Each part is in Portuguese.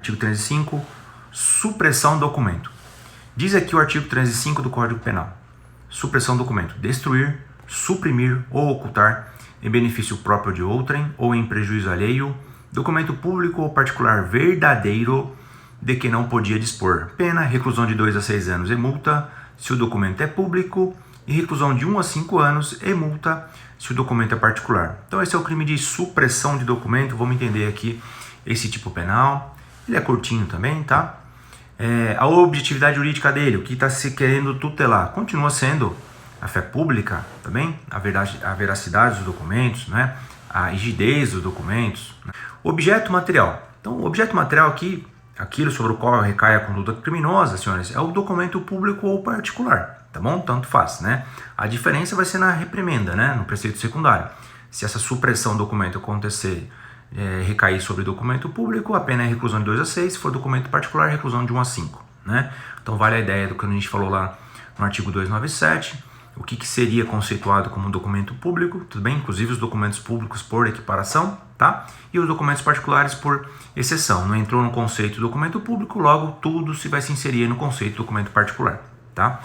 Artigo 305, supressão do documento. Diz aqui o artigo 305 do Código Penal. Supressão do documento. Destruir, suprimir ou ocultar em benefício próprio de outrem ou em prejuízo alheio, documento público ou particular verdadeiro de que não podia dispor. Pena, reclusão de 2 a 6 anos e multa se o documento é público e reclusão de 1 a 5 anos e multa se o documento é particular. Então esse é o crime de supressão de documento. Vamos entender aqui esse tipo penal. Ele é curtinho também, tá? A objetividade jurídica dele, o que está se querendo tutelar, continua sendo a fé pública, também a veracidade dos documentos, né? A rigidez dos documentos. Né? Objeto material. Então, o objeto material aqui, aquilo sobre o qual recai a conduta criminosa, senhores, é o documento público ou particular, tá bom? Tanto faz, né? A diferença vai ser na reprimenda, né? No preceito secundário. Se essa supressão do documento acontecer, recair sobre documento público, a pena é reclusão de 2 a 6, se for documento particular, reclusão de 1 a 5, né? Então vale a ideia do que a gente falou lá no artigo 297, o que seria conceituado como documento público, tudo bem? Inclusive os documentos públicos por equiparação, tá? E os documentos particulares por exceção. Não entrou no conceito de documento público, logo tudo vai se inserir no conceito de documento particular, tá?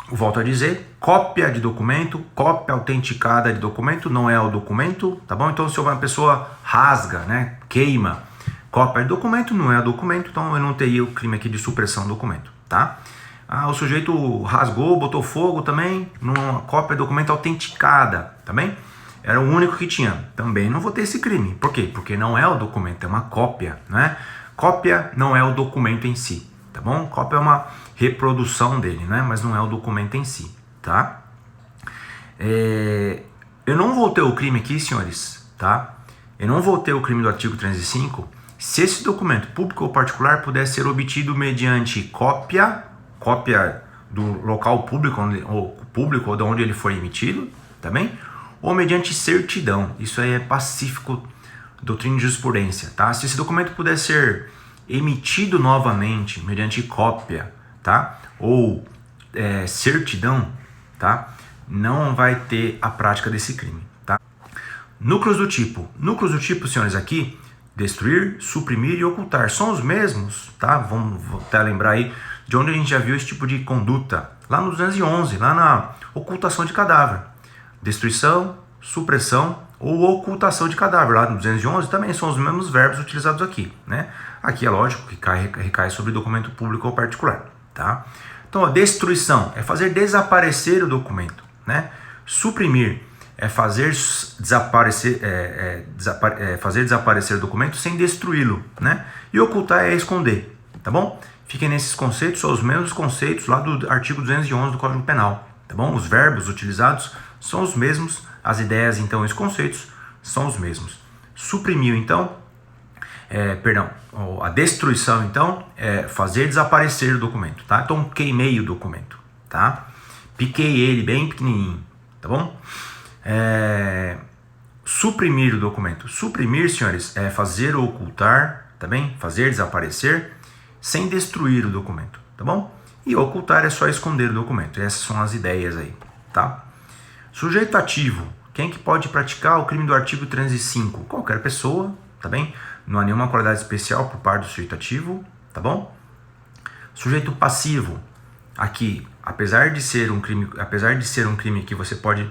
Volto a dizer, cópia de documento, cópia autenticada de documento não é o documento, tá bom? Então se uma pessoa rasga, né, queima, cópia de documento não é o documento, então eu não teria o crime aqui de supressão do documento, tá? O sujeito rasgou, botou fogo também, numa cópia de documento autenticada, tá bem? Era o único que tinha, também não vou ter esse crime. Por quê? Porque não é o documento, é uma cópia, né? Cópia não é o documento em si, tá bom? Cópia é uma reprodução dele, né? Mas não é o documento em si, tá? Eu não vou ter o crime aqui, senhores, tá? Eu não vou ter o crime do artigo 305 se esse documento público ou particular puder ser obtido mediante cópia do local público ou de onde ele foi emitido, tá bem? Ou mediante certidão. Isso aí é pacífico, doutrina de jurisprudência, tá? Se esse documento puder ser emitido novamente mediante cópia, tá? Ou certidão, tá? Não vai ter a prática desse crime, tá? Núcleos do tipo, senhores, aqui, destruir, suprimir e ocultar, são os mesmos, tá? Vamos até lembrar aí de onde a gente já viu esse tipo de conduta, lá no 211, lá na ocultação de cadáver. Destruição, supressão ou ocultação de cadáver, lá no 211 também são os mesmos verbos utilizados aqui, né? Aqui é lógico que recai sobre documento público ou particular, tá? Então, a destruição é fazer desaparecer o documento, né? Suprimir é fazer desaparecer, fazer desaparecer o documento sem destruí-lo, né? E ocultar é esconder, tá bom? Fiquem nesses conceitos, são os mesmos conceitos lá do artigo 211 do Código Penal, tá bom? Os verbos utilizados são os mesmos, as ideias, então, e os conceitos são os mesmos. Suprimiu, então, a destruição, então, é fazer desaparecer o documento, tá? Então, queimei o documento, tá? Piquei ele bem pequenininho, tá bom? Suprimir o documento. Suprimir, senhores, é fazer ocultar, tá bem? Fazer desaparecer sem destruir o documento, tá bom? E ocultar é só esconder o documento. Essas são as ideias aí, tá? Sujeito ativo. Quem que pode praticar o crime do artigo 305? Qualquer pessoa, tá bem? Não há nenhuma qualidade especial por parte do sujeito ativo, tá bom? Sujeito passivo. Aqui, apesar de ser um crime que você pode,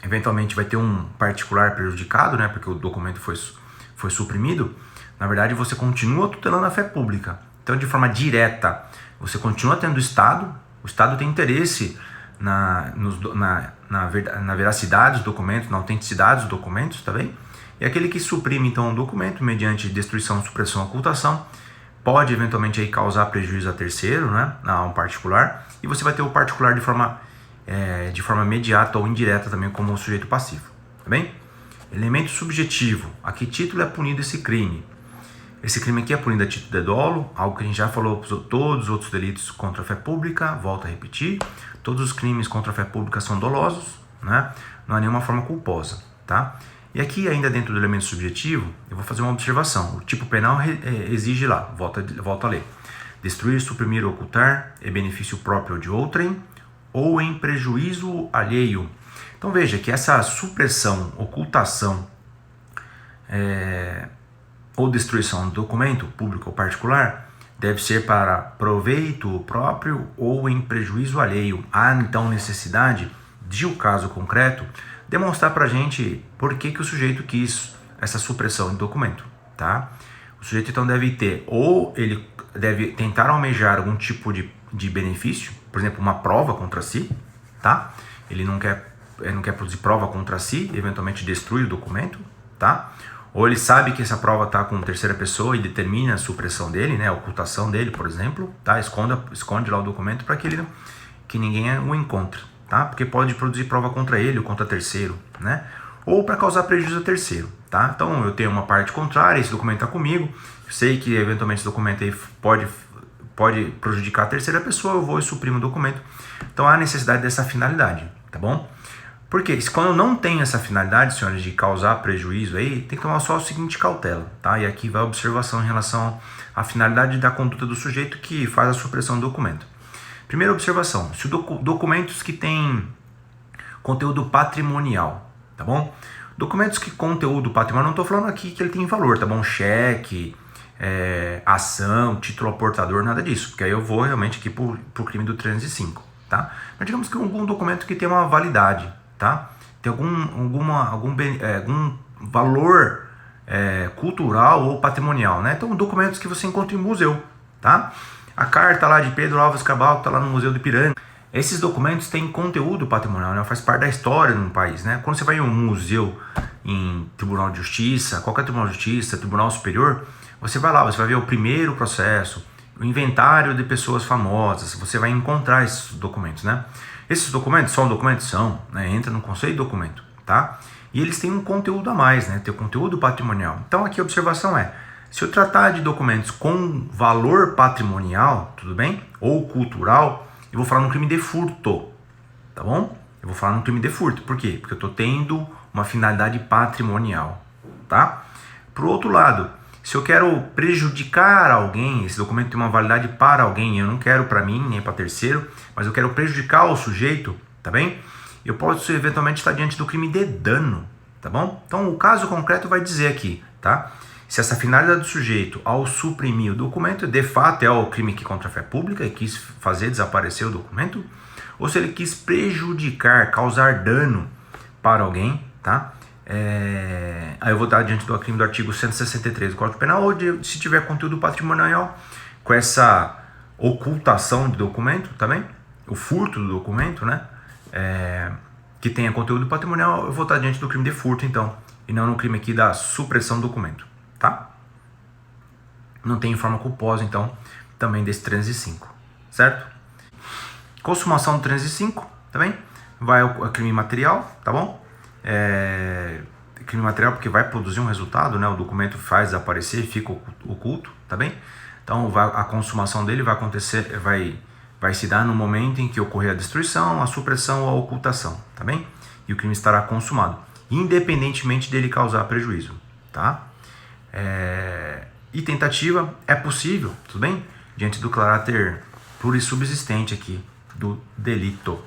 eventualmente vai ter um particular prejudicado, né? Porque o documento foi suprimido. Na verdade, você continua tutelando a fé pública. Então, de forma direta, você continua tendo o Estado tem interesse na veracidade dos documentos, na autenticidade dos documentos, tá bem? E aquele que suprime, então, um documento mediante destruição, supressão, ocultação, pode, eventualmente, aí, causar prejuízo a terceiro, né? A um particular, e você vai ter o particular de forma imediata ou indireta também como sujeito passivo, tá bem? Elemento subjetivo. A que título é punido esse crime? Esse crime aqui é punido a título de dolo, algo que a gente já falou para todos os outros delitos contra a fé pública, volto a repetir, todos os crimes contra a fé pública são dolosos, né? Não há nenhuma forma culposa, tá? E aqui, ainda dentro do elemento subjetivo, eu vou fazer uma observação. O tipo penal exige lá, volto a ler. Destruir, suprimir ou ocultar é benefício próprio de outrem ou em prejuízo alheio. Então veja que essa supressão, ocultação, ou destruição do documento, público ou particular, deve ser para proveito próprio ou em prejuízo alheio. Há então necessidade de o caso concreto demonstrar para a gente por que o sujeito quis essa supressão de documento, tá? O sujeito então deve ter, ou ele deve tentar almejar algum tipo de benefício, por exemplo, uma prova contra si, tá? Ele não quer produzir prova contra si, eventualmente destrui o documento, tá? Ou ele sabe que essa prova está com terceira pessoa e determina a supressão dele, né, a ocultação dele, por exemplo, tá? Esconde lá o documento para que ninguém o encontre, tá? Porque pode produzir prova contra ele ou contra terceiro, né? Ou para causar prejuízo a terceiro, tá? Então eu tenho uma parte contrária, esse documento está comigo, sei que eventualmente esse documento aí pode prejudicar a terceira pessoa, eu vou e suprimo o documento. Então há necessidade dessa finalidade, tá bom? Porque quando não tem essa finalidade, senhores, de causar prejuízo aí, tem que tomar só a seguinte cautela, tá? E aqui vai a observação em relação à finalidade da conduta do sujeito que faz a supressão do documento. Primeira observação, se documentos que têm conteúdo patrimonial, tá bom? Documentos que conteúdo patrimonial, não estou falando aqui que ele tem valor, tá bom? Cheque, ação, título ao portador, nada disso, porque aí eu vou realmente aqui pro crime do 305, tá? Mas digamos que algum documento que tem uma validade, tá? Tem algum valor cultural ou patrimonial, né? Então, documentos que você encontra em museu, tá? A carta lá de Pedro Álvares Cabral, que está lá no Museu do Ipiranga. Esses documentos têm conteúdo patrimonial, né? Faz parte da história de um país, né? Quando você vai em um museu, em Tribunal de Justiça, qualquer Tribunal de Justiça, Tribunal Superior, você vai lá, você vai ver o primeiro processo, o inventário de pessoas famosas, você vai encontrar esses documentos, né? Esses documentos são documentos? São, né? Entra no conceito de documento, tá? E eles têm um conteúdo a mais, né? Tem o conteúdo patrimonial. Então aqui a observação é, se eu tratar de documentos com valor patrimonial, tudo bem? Ou cultural, eu vou falar no crime de furto, tá bom? Eu vou falar no crime de furto, por quê? Porque eu estou tendo uma finalidade patrimonial, tá? Por outro lado, se eu quero prejudicar alguém, esse documento tem uma validade para alguém, eu não quero para mim, nem para terceiro, mas eu quero prejudicar o sujeito, tá bem? Eu posso eventualmente estar diante do crime de dano, tá bom? Então o caso concreto vai dizer aqui, tá? Se essa finalidade do sujeito ao suprimir o documento, de fato é o crime que contra a fé pública e quis fazer desaparecer o documento, ou se ele quis prejudicar, causar dano para alguém, tá? Aí eu vou estar diante do crime do artigo 163 do Código Penal, ou se tiver conteúdo patrimonial com essa ocultação de documento, tá bem? O furto do documento, né? Que tenha conteúdo patrimonial, eu vou estar diante do crime de furto, então, e não no crime aqui da supressão do documento, tá? Não tem forma culposa, então, também desse 305, certo? Consumação do 305, tá bem? Vai ao crime material, tá bom? Crime material porque vai produzir um resultado, né? O documento faz desaparecer, fica oculto, tá bem? Então a consumação dele vai acontecer, vai se dar no momento em que ocorrer a destruição, a supressão ou a ocultação, tá bem? E o crime estará consumado, independentemente dele causar prejuízo, tá? E tentativa é possível, tudo bem? Diante do caráter plurissubsistente aqui do delito.